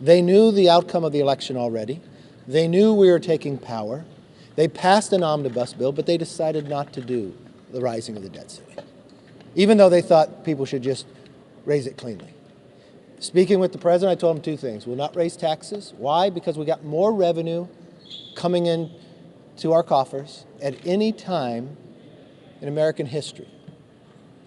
They knew the outcome of the election already. They knew we were taking power. They passed an omnibus bill, but they decided not to do the rising of the debt ceiling, even though they thought people should just raise it cleanly. Speaking with the president, I told him two things. We'll not raise taxes. Why? Because we got more revenue coming in to our coffers at any time in American history.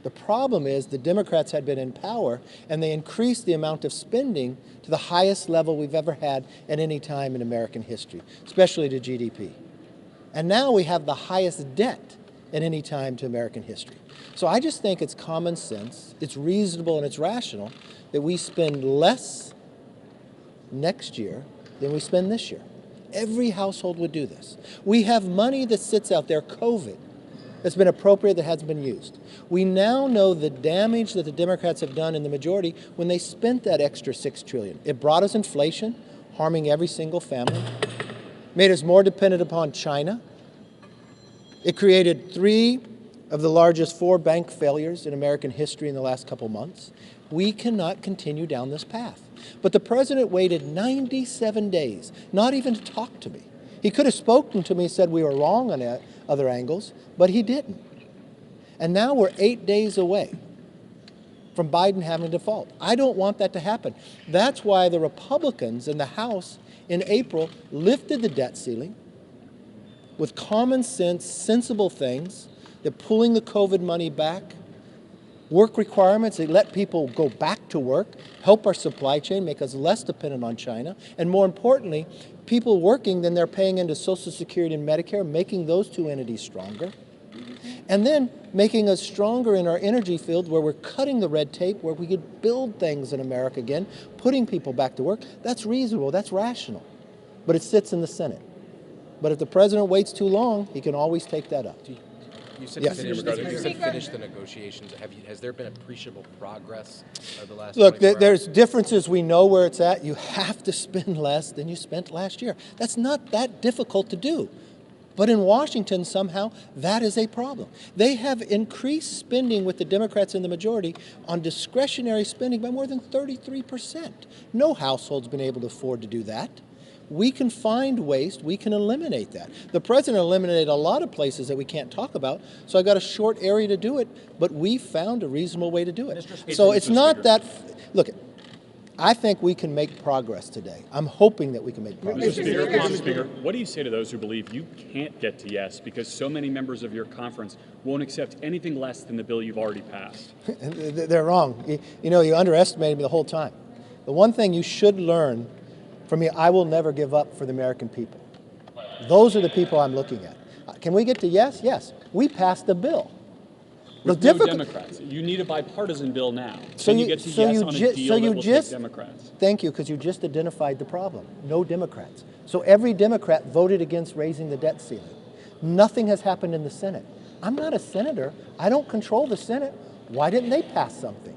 The problem is the Democrats had been in power and they increased the amount of spending to the highest level we've ever had at any time in American history, especially to GDP. And now we have the highest debt at any time to American history. So I just think it's common sense, it's reasonable and it's rational that we spend less next year than we spend this year. Every household would do this. We have money that sits out there, COVID, that's been appropriate that hasn't been used. We now know the damage that the Democrats have done in the majority when they spent that extra $6 trillion. It brought us inflation, harming every single family, made us more dependent upon China. It created 3 of the largest 4 bank failures in American history in the last couple months. We cannot continue down this path. But the president waited 97 days, not even to talk to me. He could have spoken to me and said we were wrong on other angles, but he didn't. And now we're 8 days away from Biden having a default. I don't want that to happen. That's why the Republicans in the House in April lifted the debt ceiling with common sense, sensible things. They're pulling the COVID money back, work requirements, they let people go back to work, help our supply chain, make us less dependent on China, and more importantly, people working, then they're paying into Social Security and Medicare, making those 2 entities stronger. And then making us stronger in our energy field where we're cutting the red tape, where we could build things in America again, putting people back to work. That's reasonable, that's rational. But it sits in the Senate. But if the president waits too long, he can always take that up. You said, yes. finish the negotiations. Has there been appreciable progress over the last Look, 24 hours? there's differences. We know where it's at. You have to spend less than you spent last year. That's not that difficult to do. But in Washington, somehow, that is a problem. They have increased spending with the Democrats in the majority on discretionary spending by more than 33%. No household's been able to afford to do that. We can find waste, we can eliminate that. The president eliminated a lot of places that we can't talk about, so I got a short area to do it, but we found a reasonable way to do it. So it's not that, look, I think we can make progress today. I'm hoping that we can make progress. Mr. Speaker, what do you say to those who believe you can't get to yes because so many members of your conference won't accept anything less than the bill you've already passed? They're wrong. You know, you underestimated me the whole time. The one thing you should learn from me, I will never give up for the American people. Those are the people I'm looking at. Can we get to yes? Yes. We passed a bill. With no Democrats. You need a bipartisan bill now. Can you get to yes on a deal that will take Democrats? Thank you, because you just identified the problem. No Democrats. So every Democrat voted against raising the debt ceiling. Nothing has happened in the Senate. I'm not a senator. I don't control the Senate. Why didn't they pass something?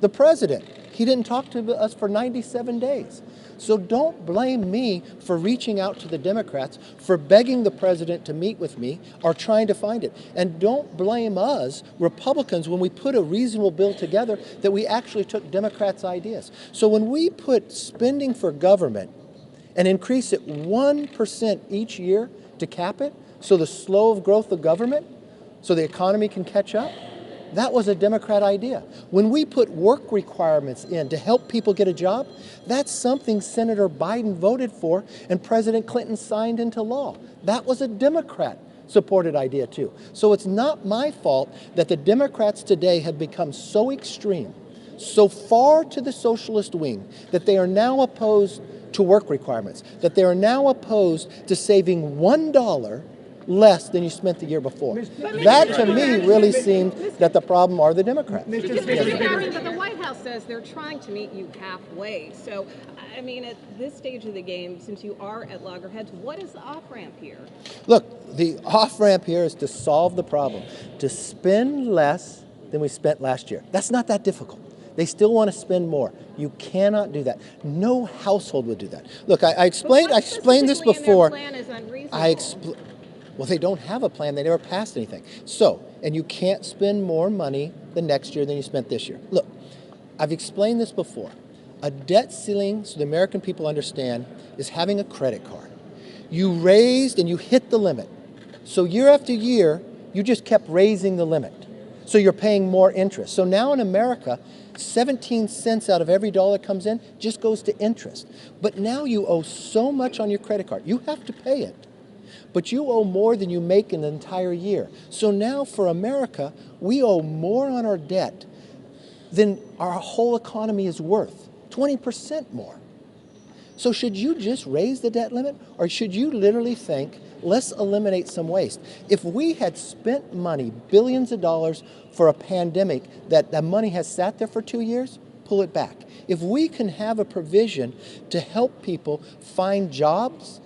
The president, he didn't talk to us for 97 days. So don't blame me for reaching out to the Democrats, for begging the president to meet with me or trying to find it. And don't blame us, Republicans, when we put a reasonable bill together that we actually took Democrats' ideas. So when we put spending for government and increase it 1% each year to cap it, so the slow growth of government, so the economy can catch up, that was a Democrat idea. When we put work requirements in to help people get a job, that's something Senator Biden voted for and President Clinton signed into law. That was a Democrat-supported idea too. So it's not my fault that the Democrats today have become so extreme, so far to the socialist wing, that they are now opposed to work requirements, that they are now opposed to saving $1 less than you spent the year before. That, to me, really seemed that the problem are the Democrats. But the White House says they're trying to meet you halfway. So, I mean, at this stage of the game, since you are at loggerheads, what is the off-ramp here? Look, the off-ramp here is to solve the problem, to spend less than we spent last year. That's not that difficult. They still want to spend more. You cannot do that. No household would do that. Look, I explained this before. Well, they don't have a plan. They never passed anything. So, and you can't spend more money the next year than you spent this year. Look, I've explained this before. A debt ceiling, so the American people understand, is having a credit card. You raised and you hit the limit. So year after year, you just kept raising the limit. So you're paying more interest. So now in America, 17 cents out of every dollar comes in just goes to interest. But now you owe so much on your credit card. You have to pay it. But you owe more than you make in the entire year. So now for America, we owe more on our debt than our whole economy is worth, 20% more. So should you just raise the debt limit, or should you literally think, let's eliminate some waste? If we had spent money, billions of dollars, for a pandemic that money has sat there for 2 years, pull it back. If we can have a provision to help people find jobs,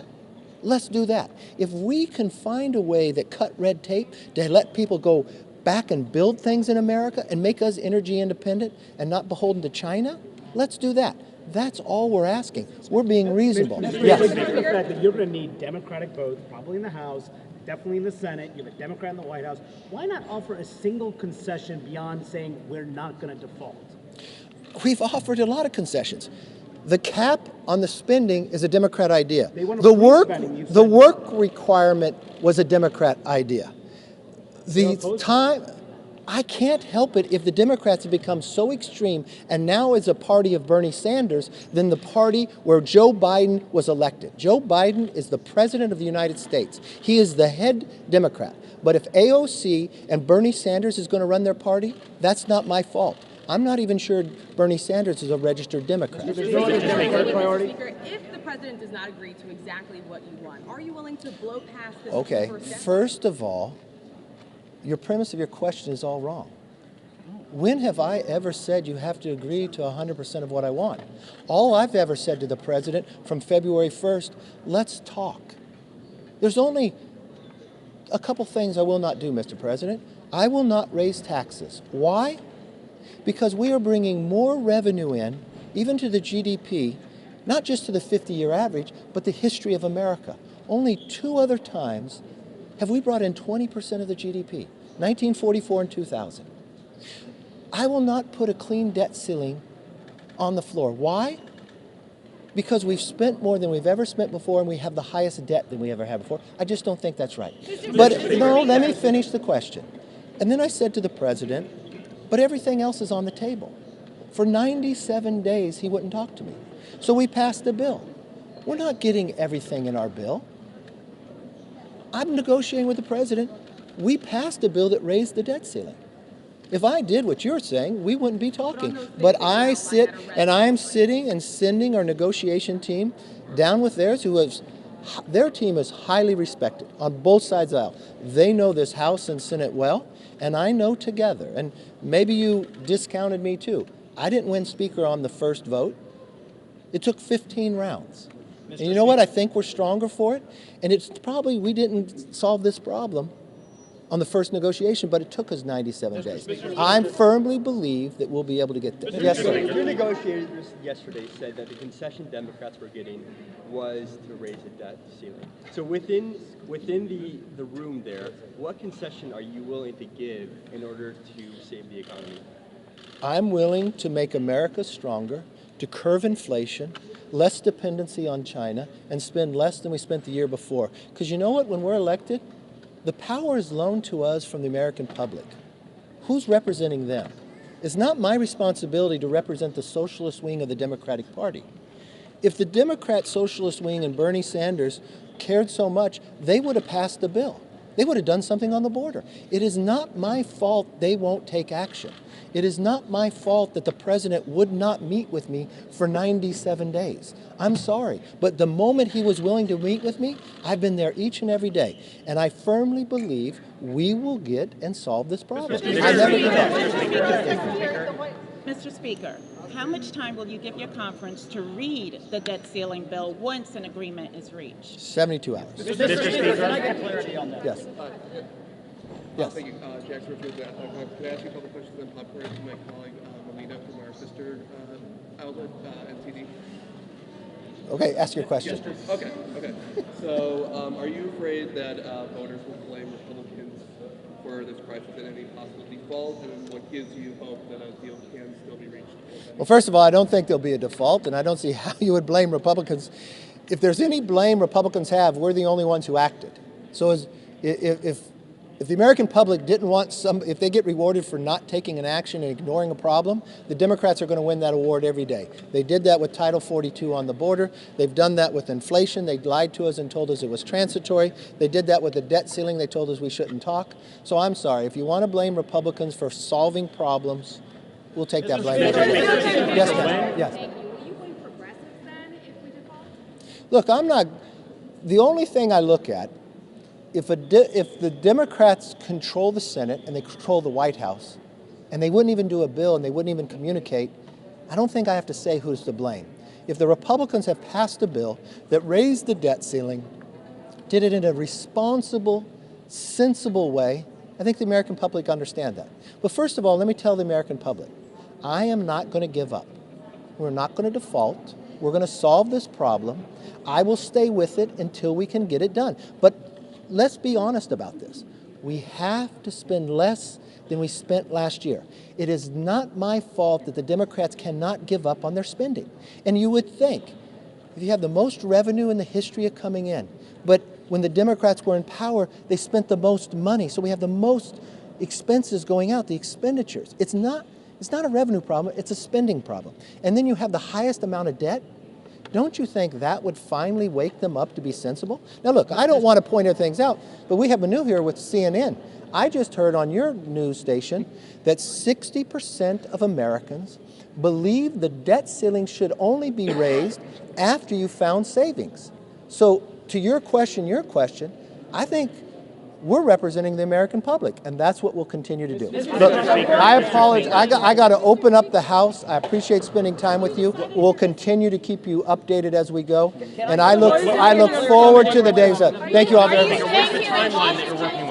let's do that. If we can find a way that cut red tape to let people go back and build things in America and make us energy independent and not beholden to China, let's do that. That's all we're asking. We're being reasonable. Yes. The fact that you're going to need Democratic votes, probably in the House, definitely in the Senate. You have a Democrat in the White House. Why not offer a single concession beyond saying we're not going to default? We've offered a lot of concessions. The cap on the spending is a Democrat idea. The work requirement was a Democrat idea. I can't help it if the Democrats have become so extreme and now is a party of Bernie Sanders than the party where Joe Biden was elected. Joe Biden is the president of the United States. He is the head Democrat. But if AOC and Bernie Sanders is going to run their party, that's not my fault. I'm not even sure Bernie Sanders is a registered Democrat. Speaker, if the president does not agree to exactly what you want, are you willing to blow past this? Okay, first of all, your premise of your question is all wrong. When have I ever said you have to agree to 100% of what I want? All I've ever said to the president from February 1st, let's talk. There's only a couple things I will not do, Mr. President. I will not raise taxes. Why? Because we are bringing more revenue in, even to the GDP, not just to the 50-year average, but the history of America. Only 2 other times have we brought in 20% of the GDP, 1944 and 2000. I will not put a clean debt ceiling on the floor. Why? Because we've spent more than we've ever spent before and we have the highest debt than we ever had before. I just don't think that's right. But no, let me finish the question. And then I said to the president, but everything else is on the table. For 97 days, he wouldn't talk to me. So we passed the bill. We're not getting everything in our bill. I'm negotiating with the president. We passed a bill that raised the debt ceiling. If I did what you're saying, we wouldn't be talking. But I sit and I'm sitting and sending our negotiation team down with theirs, their team is highly respected on both sides of the aisle. They know this House and Senate well, and I know together. And maybe you discounted me too. I didn't win Speaker on the first vote. It took 15 rounds. And you know what? I think we're stronger for it. And it's probably we didn't solve this problem on the first negotiation, but it took us 97 days. I firmly believe that we'll be able to get there. Yes, sir. Your negotiators yesterday said that the concession Democrats were getting was to raise the debt ceiling. So within the room there, what concession are you willing to give in order to save the economy? I'm willing to make America stronger, to curb inflation, less dependency on China, and spend less than we spent the year before. Because you know what? When we're elected, the power is loaned to us from the American public. Who's representing them? It's not my responsibility to represent the socialist wing of the Democratic Party. If the Democrat socialist wing and Bernie Sanders cared so much, they would have passed the bill. They would have done something on the border. It is not my fault they won't take action. It is not my fault that the president would not meet with me for 97 days. I'm sorry, but the moment he was willing to meet with me, I've been there each and every day. And I firmly believe we will get and solve this problem. I never give up. Mr. Speaker, how much time will you give your conference to read the debt ceiling bill once an agreement is reached? 72 hours. Mr. Speaker, can I get clarity on that? Yes. Yes. Thank you, Jackson. Could I ask you a couple questions on popcorn to my colleague Melina from our sister outlet, NTD? Okay, ask your question. Okay. So, are you afraid that voters will blame Republicans for this crisis and any possible default, and what gives you hope that a deal can still be reached? Well, first of all, I don't think there'll be a default, and I don't see how you would blame Republicans. If there's any blame Republicans have, we're the only ones who acted. So if the American public didn't want if they get rewarded for not taking an action and ignoring a problem, the Democrats are going to win that award every day. They did that with Title 42 on the border. They've done that with inflation. They lied to us and told us it was transitory. They did that with the debt ceiling. They told us we shouldn't talk. So I'm sorry. If you want to blame Republicans for solving problems, we'll take that blame. Yes, ma'am. Yes. Will you blame progressives then if we default? Look, I'm not. The only thing I look at, if the Democrats control the Senate and they control the White House, and they wouldn't even do a bill and they wouldn't even communicate, I don't think I have to say who's to blame. If the Republicans have passed a bill that raised the debt ceiling, did it in a responsible, sensible way, I think the American public understand that. But first of all, let me tell the American public, I am not going to give up. We're not going to default. We're going to solve this problem. I will stay with it until we can get it done. But let's be honest about this. We have to spend less than we spent last year. It is not my fault that the Democrats cannot give up on their spending. And you would think, if you have the most revenue in the history of coming in, but when the Democrats were in power, they spent the most money. So we have the most expenses going out, the expenditures. It's not a revenue problem, it's a spending problem. And then you have the highest amount of debt. Don't you think that would finally wake them up to be sensible? Now look, I don't want to point things out, but we have a new here with CNN. I just heard on your news station that 60% of Americans believe the debt ceiling should only be raised after you found savings. So to your question, I think we're representing the American public, and that's what we'll continue to do. Look, I apologize. I got to open up the House. I appreciate spending time with you. We'll continue to keep you updated as we go, and I look forward to the days. Thank you all very much. What's the timeline that you're working